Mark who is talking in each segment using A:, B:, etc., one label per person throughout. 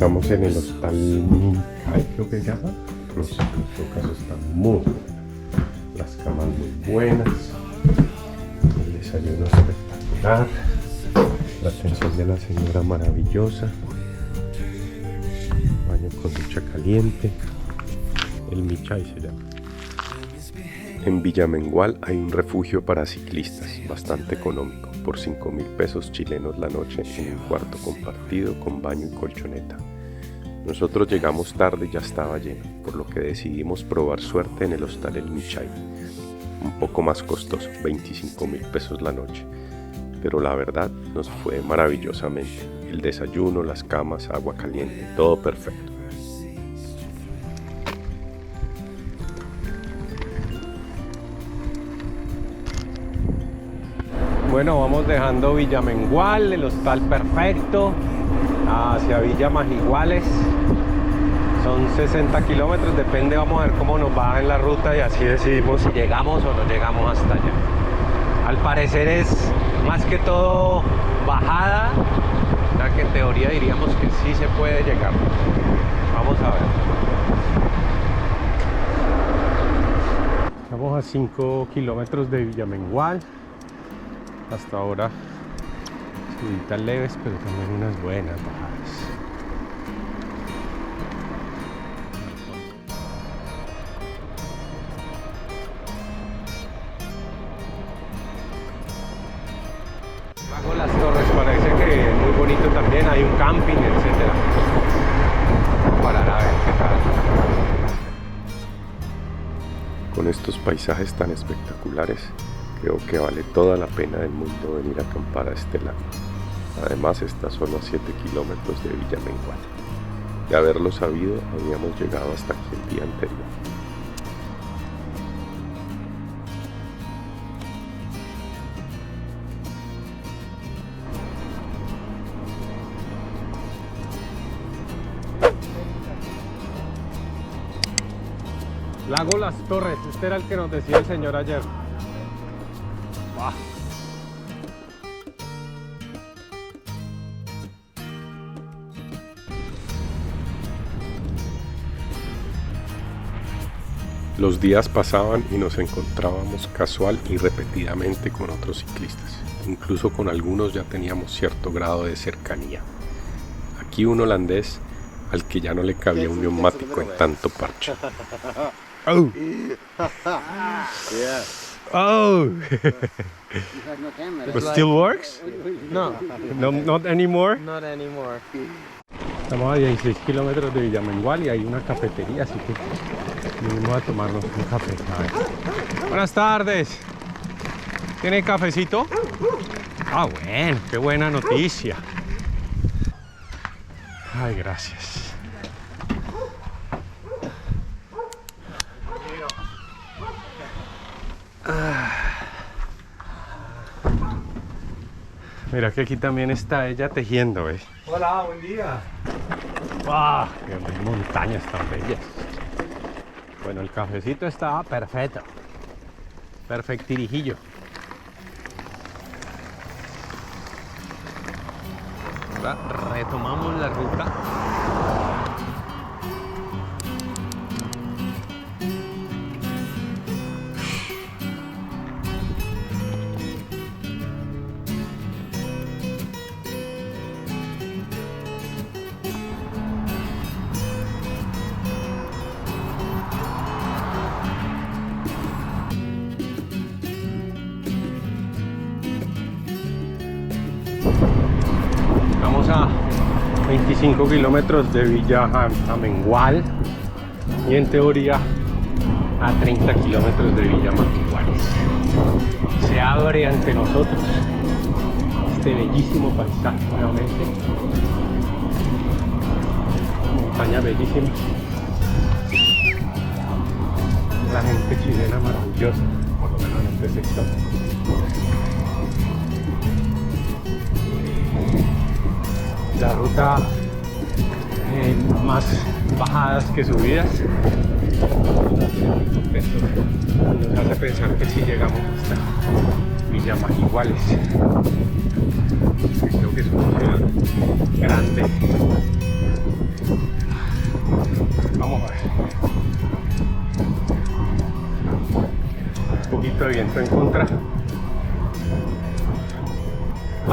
A: Estamos en el hostal Mincay, creo que se llama. No sé, en todo caso está muy bueno. Las camas muy buenas. El desayuno espectacular. La atención de la señora maravillosa. Baño con ducha caliente. El Mincay se llama. En Villamengual hay un refugio para ciclistas, bastante económico, por 5.000 pesos chilenos la noche en un cuarto compartido con baño y colchoneta. Nosotros llegamos tarde y ya estaba lleno, por lo que decidimos probar suerte en el hostal El Mincay. Un poco más costoso, 25.000 pesos la noche, pero la verdad nos fue maravillosamente. El desayuno, las camas, agua caliente, todo perfecto. Bueno, vamos dejando Villamengual, el hostal perfecto, hacia Villa Majiguales. Son 60 kilómetros, depende, vamos a ver cómo nos va en la ruta y así decidimos si llegamos o no llegamos hasta allá. Al parecer es más que todo bajada, ya que en teoría diríamos que sí se puede llegar. Vamos a ver. Estamos a 5 kilómetros de Villamengual. Hasta ahora subidas leves, pero también unas buenas bajadas. Lago Las Torres parece que es muy bonito también, hay un camping, etcétera. Para a ver qué tal. Con estos paisajes tan espectaculares, creo que vale toda la pena del mundo venir a acampar a este lago. Además está solo a 7 kilómetros de Villamengual. De haberlo sabido, habríamos llegado hasta aquí el día anterior. Lago Las Torres, este era el que nos decía el señor ayer. ¡Wow! Los días pasaban y nos encontrábamos casual y repetidamente con otros ciclistas. Incluso con algunos ya teníamos cierto grado de cercanía. Aquí un holandés al que ya no le cabía un neumático en tanto parche. ¡Oh! Oh! But still works?
B: No,
A: Not anymore?
B: not anymore.
A: Estamos a 16 kilómetros de Villamengual y hay una cafetería, así que vinimos a tomarnos un café. A ver. Buenas tardes. ¿Tiene cafecito? Ah, bueno, qué buena noticia. Ay, gracias. Mira que aquí también está ella tejiendo, ¿ves?
B: Hola, buen día.
A: ¡Wow! ¡Qué montañas tan bellas! Bueno, el cafecito está perfecto. Perfectirijillo. Ahora retomamos la ruta. Estamos a 25 kilómetros de Villamengual y en teoría a 30 kilómetros de Villa Majiguales. Se abre ante nosotros este bellísimo paisaje nuevamente. Montaña bellísima. La gente chilena maravillosa, por lo menos en este sector. La ruta más bajadas que subidas nos hace pensar que si llegamos hasta Villa Majiguales, creo que es una ciudad grande, otra.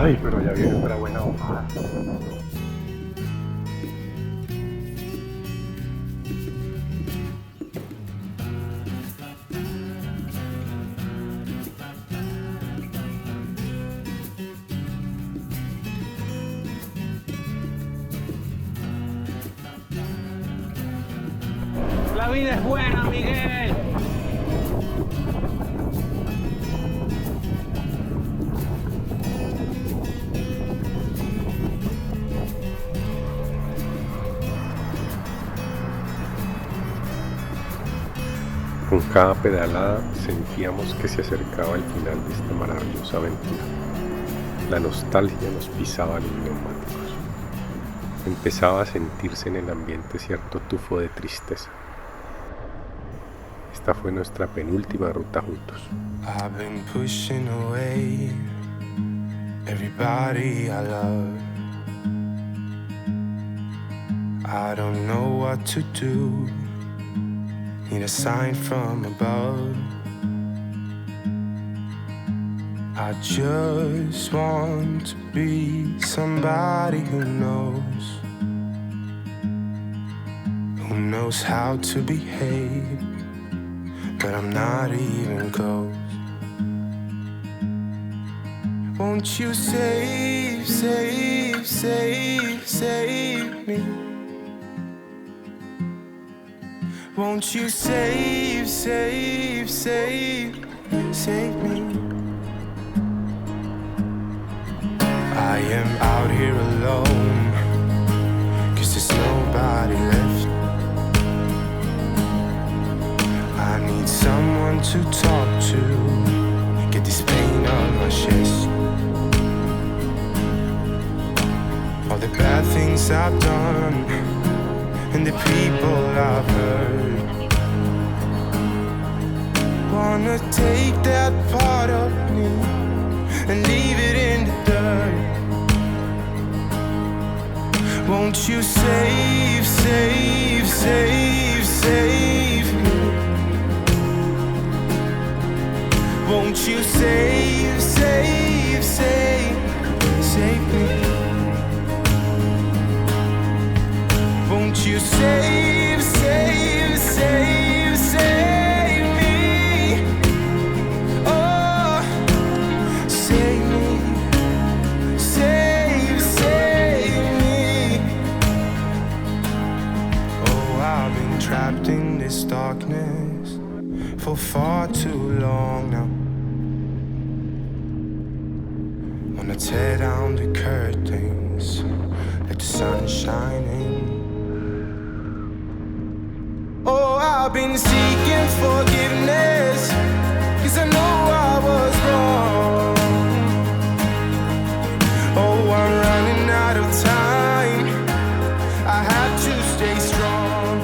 A: Ay, pero ya viene otra buena bajada.
B: La vida es buena, Miguel.
A: Con cada pedalada sentíamos que se acercaba el final de esta maravillosa aventura. La nostalgia nos pisaba los neumáticos. Empezaba a sentirse en el ambiente cierto tufo de tristeza. Esta fue nuestra penúltima ruta juntos.
C: I've been pushing away everybody I love. I don't know what to do. Need a sign from above. I just want to be somebody who knows how to behave, but I'm not even close. Won't you save, save, save, save me? Won't you save, save, save, save me? I am out here alone, 'cause there's nobody left. I need someone to talk to, get this pain on my chest. All the bad things I've done and the people I've hurt, wanna take that part of me and leave it in the dirt. Won't you save, save, save, save me? Won't you save, save, save, save me? Won't you save, save, save, save me? Oh, save me, save, save me. Oh, I've been trapped in this darkness for far too long now. Wanna tear down the curtains, let the sun shine in. Oh, I've been seeking forgiveness, 'cause I know I was wrong. Oh, I'm running out of time, I have to stay strong.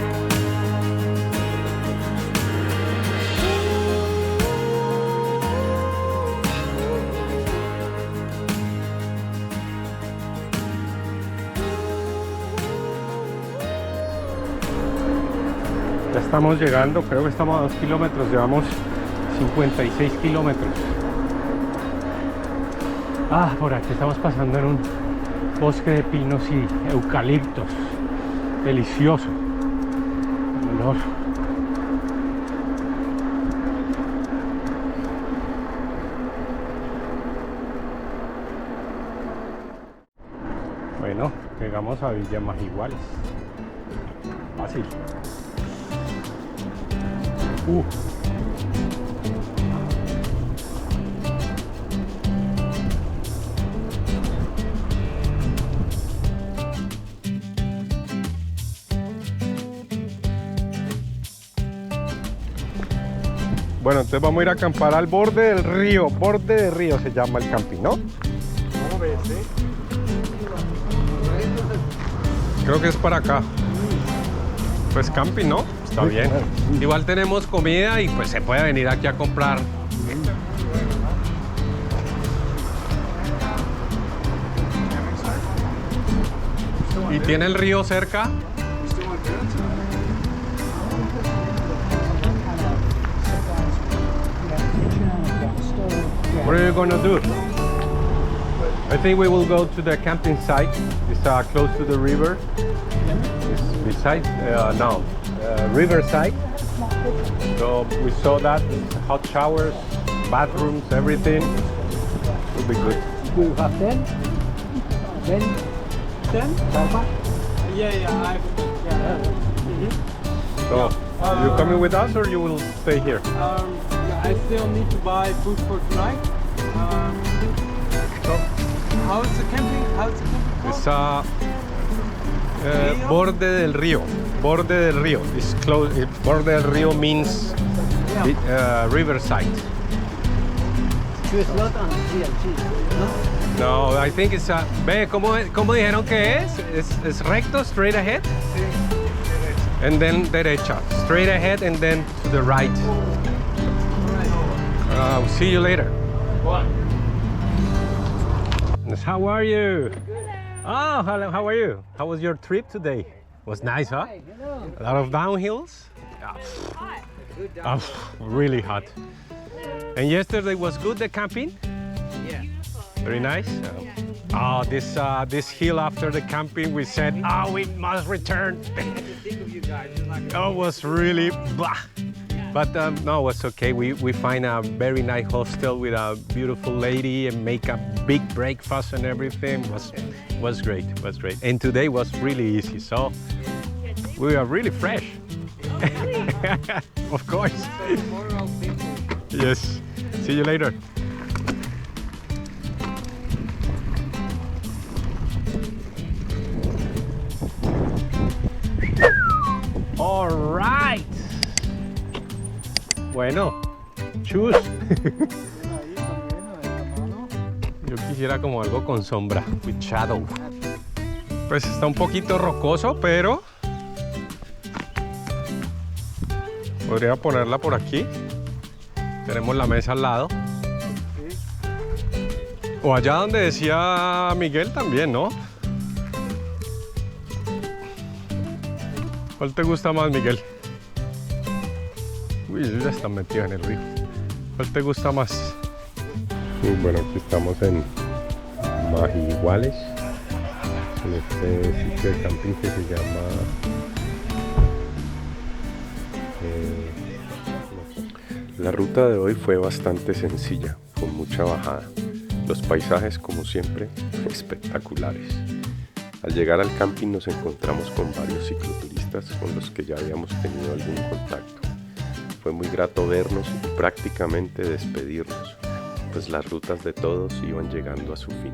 A: Ya estamos llegando, creo que estamos a 2 kilómetros, llevamos 56 kilómetros. Ah, por aquí estamos pasando en un bosque de pinos y eucaliptos. Delicioso. El olor. Bueno, llegamos a Villa Majiguales. Fácil. Bueno, entonces vamos a ir a acampar al borde del río. Borde de río se llama el camping, ¿no? Creo que es para acá. Pues camping, ¿no? Está bien. Igual tenemos comida y pues se puede venir aquí a comprar. ¿Y tiene el río cerca? What are you gonna do? I think we will go to the camping site. It's close to the river. It's beside, riverside. So we saw that, hot showers, bathrooms, everything. Will be good.
B: You have 10? 10? 10? Yeah,
A: So, you coming with us or you will stay here?
B: I still need to buy food for tonight.
A: So,
B: How's the camping? Called?
A: it's Borde del Río. Borde del Río. It's close. Borde del Río means riverside. No, I think it's ve, ¿cómo dijeron que es? Es recto, straight ahead? And then derecha. Straight ahead and then to the right. See you later. How are you? Oh, hello, how are you? How was your trip today? Was nice, huh? A lot of downhills? Really hot. And yesterday was good, the camping?
B: Yeah.
A: Very nice. This hill after the camping, we said, we must return. Oh, it was really blah. But no, it was okay. We find a very nice hostel with a beautiful lady and make a big breakfast and everything. Was great. Was great. And today was really easy. So we are really fresh. Of course. Yes. See you later. All right. Bueno, chus. Yo quisiera como algo con sombra, with shadow. Pues está un poquito rocoso, pero podría ponerla por aquí. Tenemos la mesa al lado. O allá donde decía Miguel también, ¿no? ¿Cuál te gusta más, Miguel? Uy, ellos ya están metidos en el río. ¿Cuál te gusta más? Bueno, aquí estamos en Mahiguales, en este sitio de camping que se llama La ruta de hoy fue bastante sencilla, con mucha bajada. Los paisajes, como siempre, espectaculares. Al llegar al camping nos encontramos con varios cicloturistas con los que ya habíamos tenido algún contacto. Fue muy grato vernos y prácticamente despedirnos, pues las rutas de todos iban llegando a su fin.